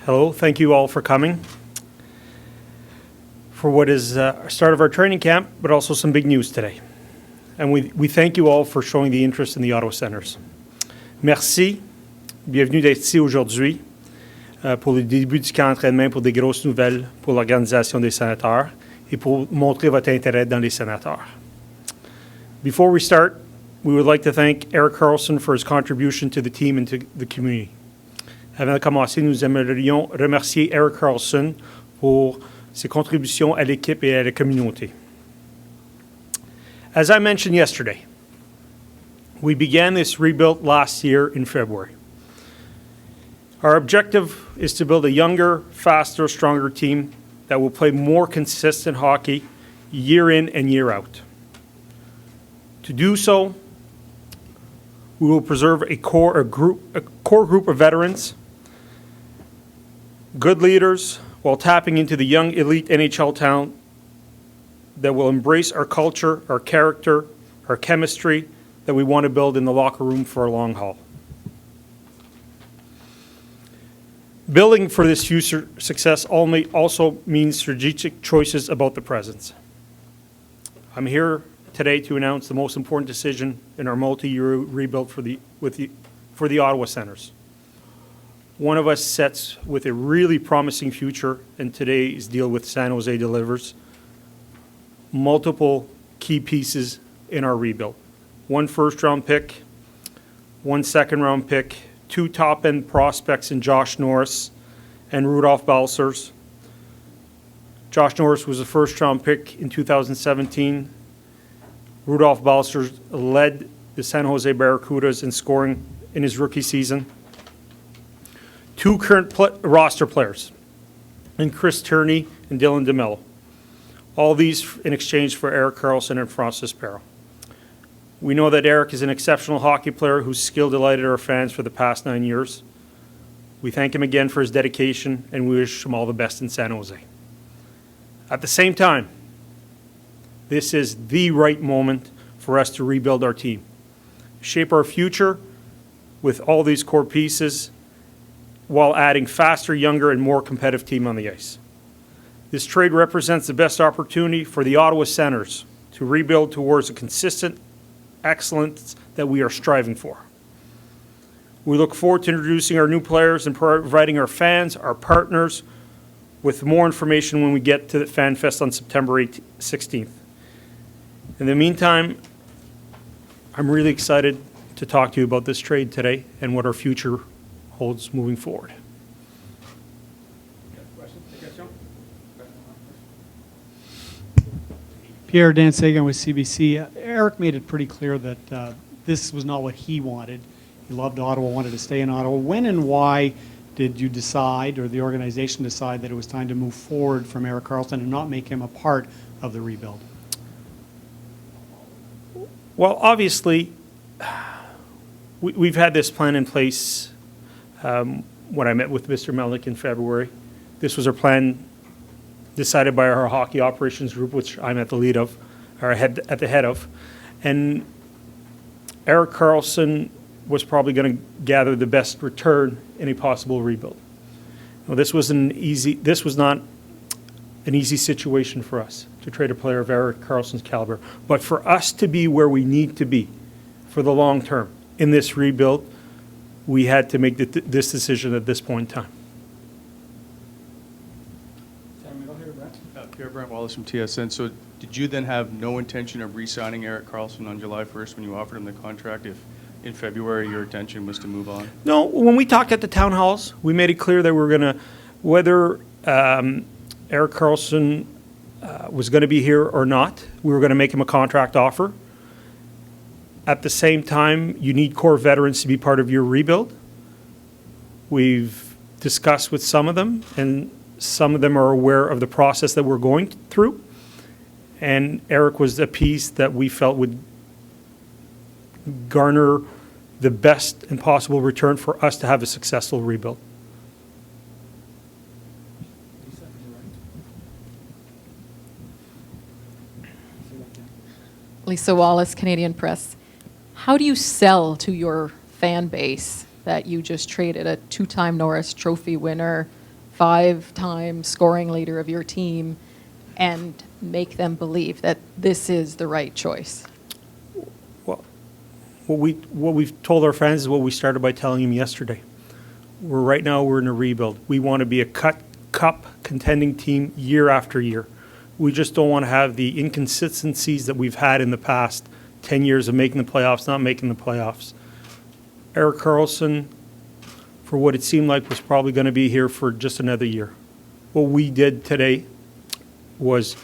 Hello, thank you all for coming for what is our start of our training camp, but also some big news today. And we thank you all for showing the interest in the Ottawa Senators. Merci, bienvenue d'être ici aujourd'hui pour le début du camp d'entraînement pour des grosses nouvelles pour l'organisation des Sénateurs et pour montrer votre intérêt dans les Sénateurs. Before we start, we would like to thank Erik Karlsson for his contribution to the team and to the community. Avant de commencer, nous aimerions remercier Erik Karlsson pour ses contributions à l'équipe et à la communauté. As I mentioned yesterday, we began this rebuild last year in February. Our objective is to build a younger, faster, stronger team that will play more consistent hockey year in and year out. To do so, we will preserve a core group of veterans, good leaders, while tapping into the young elite NHL talent that will embrace our culture, our character, our chemistry that we want to build in the locker room for a long haul. Building for this future success also means strategic choices about the present. I'm here today to announce the most important decision in our multi-year rebuild for the Ottawa Senators. One of us sets with a really promising future, and today's deal with San Jose delivers multiple key pieces in our rebuild. 1 first-round pick, 1 second-round pick, 2 top-end prospects in Josh Norris and Rudolph Balcers. Josh Norris was a first-round pick in 2017. Rudolph Balcers led the San Jose Barracudas in scoring in his rookie season. 2 current roster players, and Chris Tierney and Dylan DeMello. All these in exchange for Erik Karlsson and Francis Perreault. We know that Erik is an exceptional hockey player whose skill delighted our fans for the past 9 years. We thank him again for his dedication, and we wish him all the best in San Jose. At the same time, this is the right moment for us to rebuild our team, shape our future with all these core pieces, while adding faster, younger, and more competitive team on the ice. This trade represents the best opportunity for the Ottawa Senators to rebuild towards a consistent excellence that we are striving for. We look forward to introducing our new players and providing our fans, our partners, with more information when we get to the Fan Fest on September 16th. In the meantime, I'm really excited to talk to you about this trade today and what our future holds moving forward. Pierre Dorion with CBC. Erik made it pretty clear that this was not what he wanted. He loved Ottawa, wanted to stay in Ottawa. When and why did you decide, or the organization decide, that it was time to move forward from Erik Karlsson and not make him a part of the rebuild? Well, obviously, we've had this plan in place when I met with Mr. Melnick in February. This was our plan decided by our hockey operations group, which I'm at the lead of, or at the head of. And Erik Karlsson was probably going to gather the best return in a possible rebuild. Now, this was not an easy situation for us to trade a player of Erik Karlsson's caliber. But for us to be where we need to be for the long term in this rebuild, we had to make this decision at this point in time. Pierre Brent Wallace from TSN. So did you then have no intention of re-signing Erik Karlsson on July 1st when you offered him the contract, if in February your intention was to move on? No, when we talked at the town halls, we made it clear that we were going to, whether Erik Karlsson was going to be here or not, we were going to make him a contract offer. At the same time, you need core veterans to be part of your rebuild. We've discussed with some of them, and some of them are aware of the process that we're going through. And Erik was a piece that we felt would garner the best and possible return for us to have a successful rebuild. Lisa Wallace, Canadian Press. How do you sell to your fan base that you just traded a 2-time Norris Trophy winner, 5-time scoring leader of your team and make them believe that this is the right choice? Well, what we've told our fans is what we started by telling them yesterday. Right now we're in a rebuild. We want to be a cup contending team year after year. We just don't want to have the inconsistencies that we've had in the past 10 years of making the playoffs, not making the playoffs. Erik Karlsson, for what it seemed like, was probably going to be here for just another year. What we did today was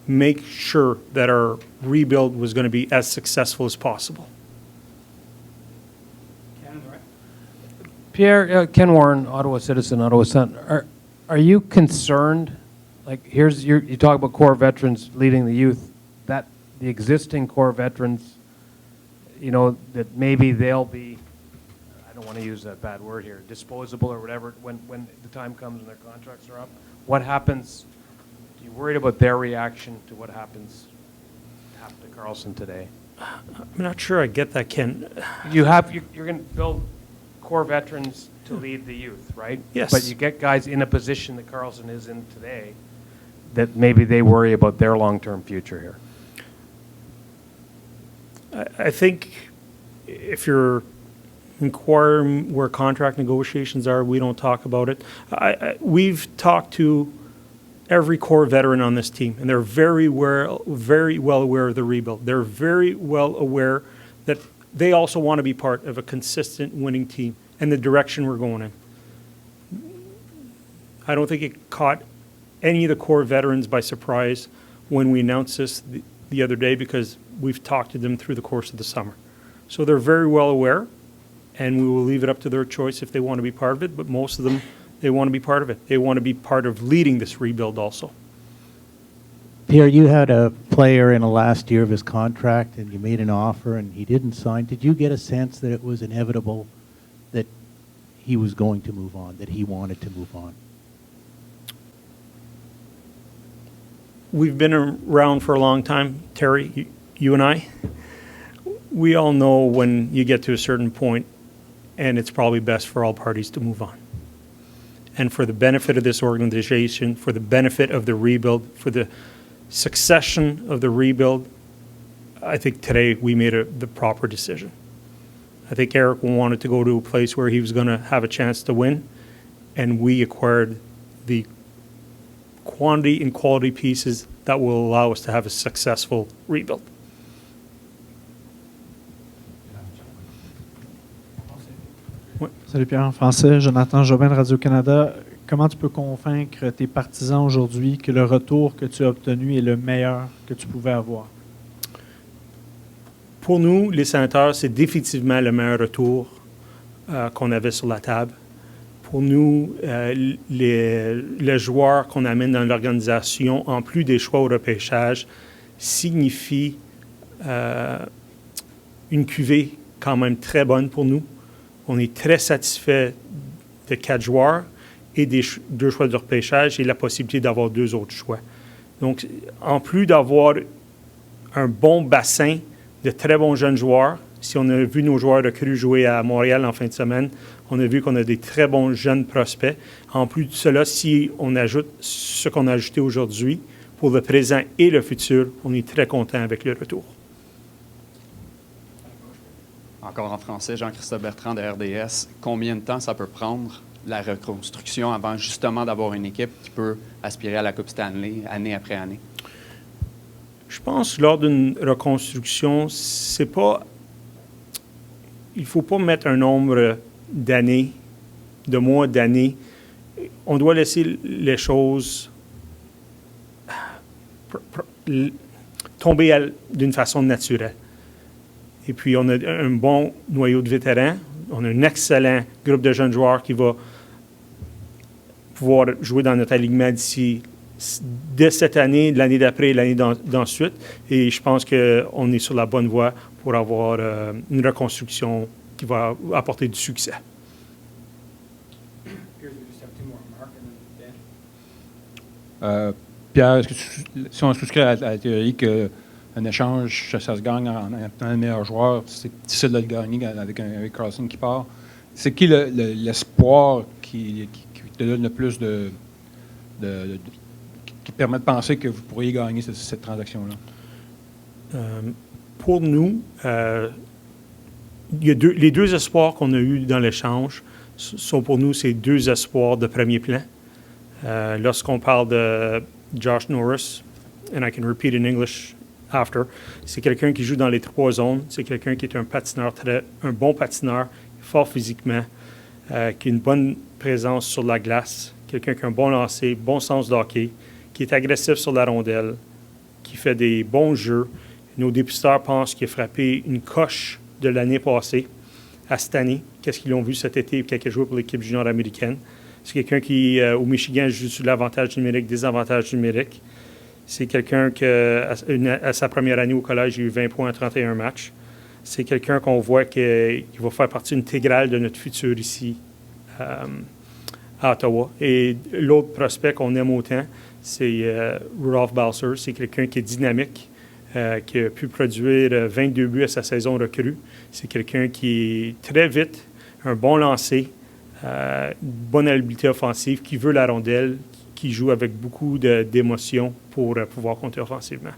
make sure that our rebuild was going to be as successful as possible. Pierre, Ken Warren, Ottawa Citizen, Ottawa Sun. Are you concerned? Like, you talk about core veterans leading the youth. That the existing core veterans, you know, that maybe they'll be, I don't want to use that bad word here, disposable or whatever when the time comes and their contracts are up. What happens? Are you worried about their reaction to what happened to Karlsson today? I'm not sure I get that, Ken. You're going to build core veterans to lead the youth, right? Yes. But you get guys in a position that Karlsson is in today that maybe they worry about their long-term future here. I think if you're inquiring where contract negotiations are, we don't talk about it. We've talked to every core veteran on this team, and they're very well aware of the rebuild. They're very well aware that they also want to be part of a consistent winning team and the direction we're going in. I don't think it caught any of the core veterans by surprise when we announced this the other day, because we've talked to them through the course of the summer. So they're very well aware, and we will leave it up to their choice if they want to be part of it, but most of them, they want to be part of it. They want to be part of leading this rebuild also. Pierre, you had a player in the last year of his contract, and you made an offer, and he didn't sign. Did you get a sense that it was inevitable that he was going to move on, that he wanted to move on? We've been around for a long time, Terry, you and I. We all know when you get to a certain point, and it's probably best for all parties to move on. And for the benefit of this organization, for the benefit of the rebuild, for the succession of the rebuild, I think today we made the proper decision. I think Erik wanted to go to a place where he was going to have a chance to win, and we acquired the quantity and quality pieces that will allow us to have a successful rebuild. Salut Pierre, en français, Jonathan Jobin de Radio-Canada. Comment tu peux convaincre tes partisans aujourd'hui que le retour que tu as obtenu est le meilleur que tu pouvais avoir? Pour nous, les Sénateurs, c'est définitivement le meilleur retour qu'on avait sur la table. Pour nous, les joueurs qu'on amène dans l'organisation, en plus des choix au repêchage, signifie une cuvée quand même très bonne pour nous. On est très satisfait de 4 joueurs et des 2 choix de repêchage et la possibilité d'avoir 2 autres choix. Donc, en plus d'avoir un bon bassin de très bons jeunes joueurs, si on a vu nos joueurs de recrues jouer à Montréal en fin de semaine, on a vu qu'on a des très bons jeunes prospects. En plus de cela, si on ajoute ce qu'on a ajouté aujourd'hui pour le présent et le futur, on est très content avec le retour. Encore en français, Jean-Christophe Bertrand de RDS. Combien de temps ça peut prendre, la reconstruction, avant justement d'avoir une équipe qui peut aspirer à la Coupe Stanley année après année? Je pense que lors d'une reconstruction, c'est pas... Il ne faut pas mettre un nombre d'années, de mois, d'années. On doit laisser les choses tomber d'une façon naturelle. Et puis, on a un bon noyau de vétérans. On a un excellent groupe de jeunes joueurs qui va pouvoir jouer dans notre alignement dès cette année, l'année d'après et l'année d'ensuite. Et je pense qu'on est sur la bonne voie pour avoir une reconstruction qui va apporter du succès. Pierre, si on souscrit à la théorie qu'un échange, ça se gagne en étant le meilleur joueur, c'est difficile de le gagner avec un Erik Karlsson qui part. c'est qui l'espoir qui te donne le plus qui permet de penser que vous pourriez gagner cette transaction-là? Pour nous, il y a les deux espoirs qu'on a eus dans l'échange sont pour nous ces deux espoirs de premier plan. Lorsqu'on parle de Josh Norris, and I can repeat in English after, c'est quelqu'un qui joue dans les trois zones, c'est quelqu'un qui est un bon patineur, fort physiquement, qui a une bonne présence sur la glace, quelqu'un qui a un bon lancer, bon sens de hockey, qui est agressif sur la rondelle, qui fait des bons jeux. Nos dépisteurs pensent qu'il a frappé une coche de l'année passée à cette année. Qu'est-ce qu'ils ont vu cet été quand il a joué pour l'équipe junior américaine? C'est quelqu'un qui, au Michigan, joue sur l'avantage numérique, désavantage numérique. C'est quelqu'un qui, à sa première année au collège, il a eu 20 points en 31 matchs. C'est quelqu'un qu'on voit qu'il va faire partie intégrale de notre futur ici à Ottawa. Et l'autre prospect qu'on aime autant, c'est Rudolph Balser. C'est quelqu'un qui est dynamique, qui a pu produire 22 buts à sa saison recrue. C'est quelqu'un qui est très vite, un bon lancer, une bonne habileté offensive, qui veut la rondelle, qui joue avec beaucoup d'émotion pour pouvoir compter offensivement.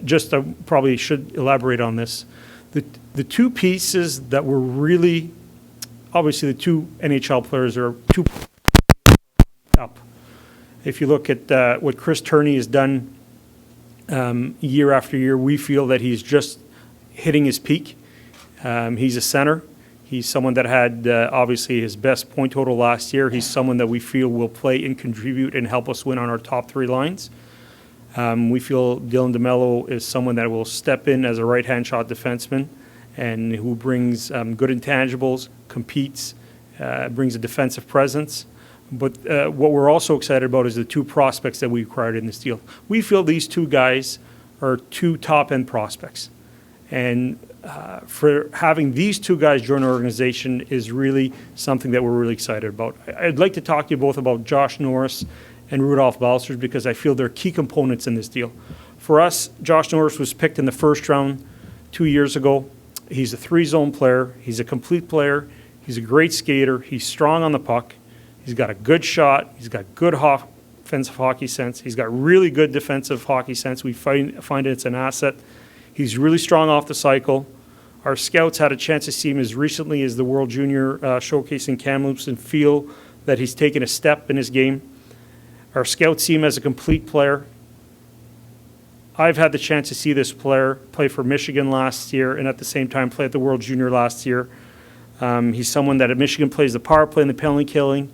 Just probably should elaborate on this. The two pieces that were really, obviously the two NHL players are two up. If you look at what Chris Turney has done year after year, we feel that he's just hitting his peak. He's a center. He's someone that had obviously his best point total last year. He's someone that we feel will play and contribute and help us win on our top three lines. We feel Dylan DeMello is someone that will step in as a right-hand shot defenseman and who brings good intangibles, competes, brings a defensive presence. But what we're also excited about is the two prospects that we acquired in this deal. We feel these two guys are two top-end prospects. And for having these two guys join our organization is really something that we're really excited about. I'd like to talk to you both about Josh Norris and Rudolph Balser because I feel they're key components in this deal. For us, Josh Norris was picked in the first round 2 years ago. He's a three-zone player. He's a complete player. He's a great skater. He's strong on the puck. He's got a good shot. He's got good offensive hockey sense. He's got really good defensive hockey sense. We find it's an asset. He's really strong off the cycle. Our scouts had a chance to see him as recently as the World Junior Showcase in Kamloops and feel that he's taken a step in his game. Our scouts see him as a complete player. I've had the chance to see this player play for Michigan last year and at the same time play at the World Junior last year. He's someone that at Michigan plays the power play and the penalty killing.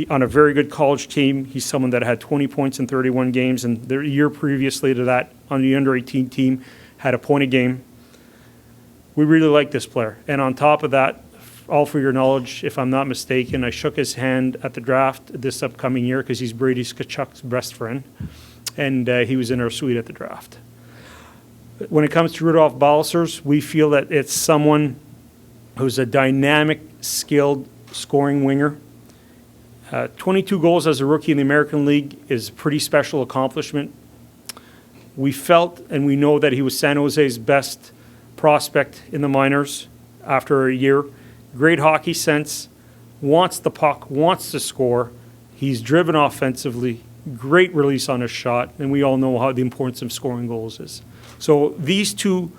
On a very good college team, he's someone that had 20 points in 31 games, and the year previously to that on the under-18 team had a point a game. We really like this player. And on top of that, all for your knowledge, if I'm not mistaken, I shook his hand at the draft this upcoming year because he's Brady Tkachuk's best friend, and he was in our suite at the draft. When it comes to Rudolph Balsers, we feel that it's someone who's a dynamic, skilled scoring winger. 22 goals as a rookie in the American League is a pretty special accomplishment. We felt and we know that he was San Jose's best prospect in the minors after a year. Great hockey sense, wants the puck, wants to score. He's driven offensively, great release on his shot, and we all know how the importance of scoring goals is. So these two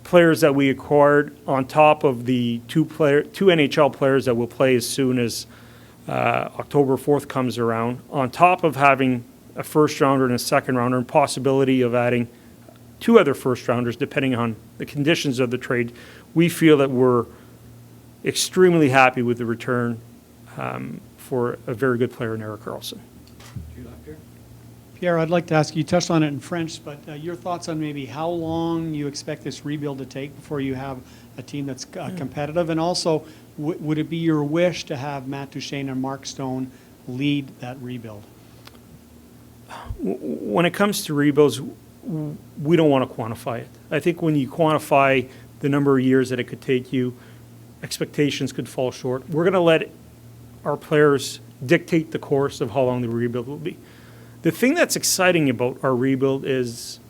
players that we acquired on top of the two NHL players that will play as soon as October 4th comes around, on top of having a first rounder and a second rounder and possibility of adding two other first rounders depending on the conditions of the trade, we feel that we're extremely happy with the return for a very good player in Erik Karlsson. Pierre, I'd like to ask you touched on it in French, but your thoughts on maybe how long you expect this rebuild to take before you have a team that's competitive, and also would it be your wish to have Matt Duchesne and Mark Stone lead that rebuild? When it comes to rebuilds, we don't want to quantify it. I think when you quantify the number of years that it could take you, expectations could fall short. We're going to let our players dictate the course of how long the rebuild will be. The thing that's exciting about our rebuild is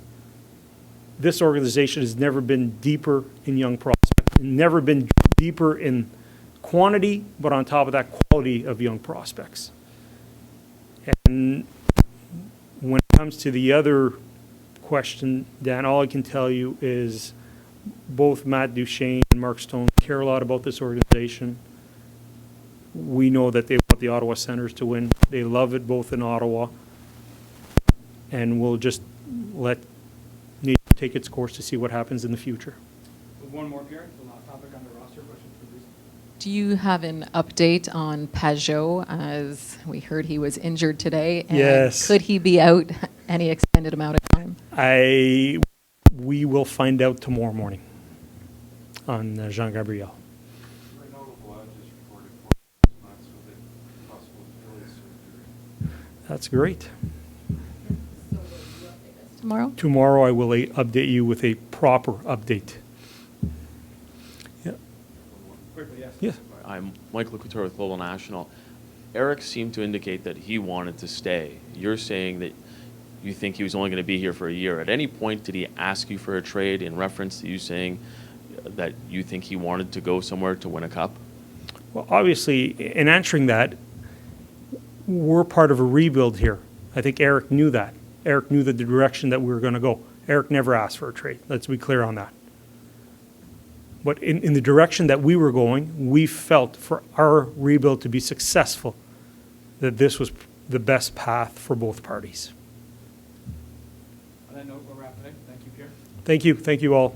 this organization has never been deeper in young prospects, never been deeper in quantity, but on top of that, quality of young prospects. And when it comes to the other question, Dan, all I can tell you is both Matt Duchesne and Mark Stone care a lot about this organization. We know that they want the Ottawa Senators to win. They love it both in Ottawa. And we'll just let nature take its course to see what happens in the future. One more, Pierre, the last topic on the roster question for Bruce. Do you have an update on Pajot, as we heard he was injured today? And Yes. could he be out any extended amount of time? We will find out tomorrow morning on Jean Gabriel. That's great. Tomorrow? Tomorrow I will update you with a proper update. Yeah. Yes. I'm Michael Couture with Global National. Erik seemed to indicate that he wanted to stay. You're saying that you think he was only going to be here for a year. At any point, did he ask you for a trade in reference to you saying that you think he wanted to go somewhere to win a cup? Well, obviously, in answering that, we're part of a rebuild here. I think Erik knew that. Erik knew the direction that we were going to go. Erik never asked for a trade. Let's be clear on that. But in the direction that we were going, we felt for our rebuild to be successful that this was the best path for both parties. On that note, we'll wrap it. Thank you, Pierre. Thank you. Thank you all.